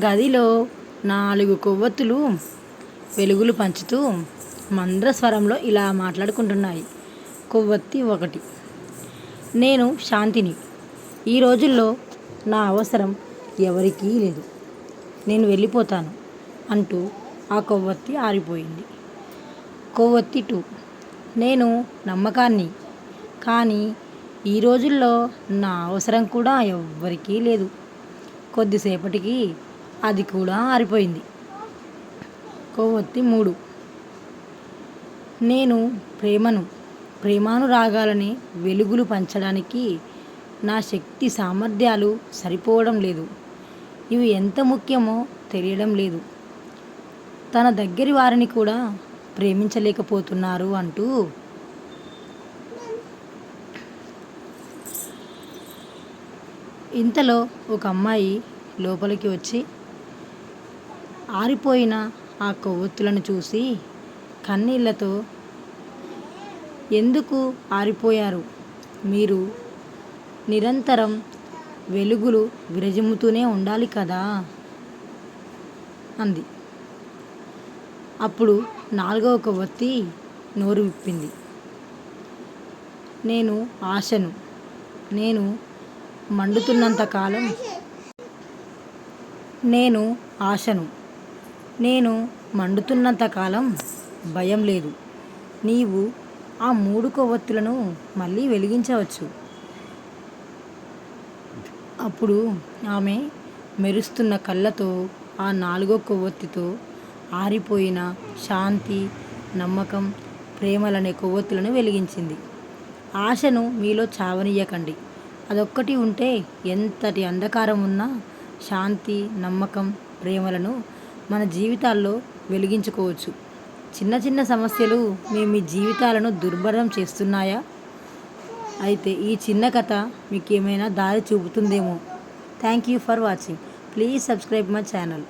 గదిలో 4 కొవ్వొత్తులు వెలుగులు పంచుతూ మంద్ర స్వరంలో ఇలా మాట్లాడుకుంటున్నాయి. కొవ్వొత్తి 1: నేను శాంతిని. ఈ రోజుల్లో నా అవసరం ఎవరికీ లేదు. నేను వెళ్ళిపోతాను అంటూ ఆ కొవ్వొత్తి ఆరిపోయింది. కొవ్వొత్తి 2: నేను నమ్మకాన్ని. కానీ ఈ రోజుల్లో నా అవసరం కూడా ఎవ్వరికీ లేదు. కొద్దిసేపటికి అది కూడా ఆరిపోయింది. కొవ్వొత్తి 3: నేను ప్రేమను. ప్రేమానురాగాలని వెలుగులు పంచడానికి నా శక్తి సామర్థ్యాలు సరిపోవడం లేదు. ఇవి ఎంత ముఖ్యమో తెలియడం లేదు. తన దగ్గరి వారిని కూడా ప్రేమించలేకపోతున్నారు అంటూ ఇంతలో ఒక అమ్మాయి లోపలికి వచ్చి ఆరిపోయిన ఆ కొవ్వొత్తులను చూసి కన్నీళ్లతో, ఎందుకు ఆరిపోయారు? మీరు నిరంతరం వెలుగులు విరజిమ్ముతూనే ఉండాలి కదా అంది. అప్పుడు 4వ కొవ్వొత్తి నోరు విప్పింది. నేను ఆశను. నేను మండుతున్నంతకాలం భయం లేదు. నీవు ఆ 3 కొవ్వొత్తులను మళ్ళీ వెలిగించవచ్చు. అప్పుడు ఆమె మెరుస్తున్న కళ్ళతో ఆ 4వ కొవ్వొత్తితో ఆరిపోయిన శాంతి, నమ్మకం, ప్రేమలనే కొవ్వొత్తులను వెలిగించింది. ఆశను మీలో చావనీయకండి. అదొక్కటి ఉంటే ఎంతటి అంధకారం ఉన్నా శాంతి, నమ్మకం, ప్రేమలను మన జీవితాల్లో వెలిగించుకోవచ్చు. చిన్న చిన్న సమస్యలు మీ జీవితాలను దుర్భరం చేస్తున్నాయా? అయితే ఈ చిన్న కథ మీకు ఏమైనా దారి చూపుతుందేమో. Thank you for watching. Please subscribe my channel.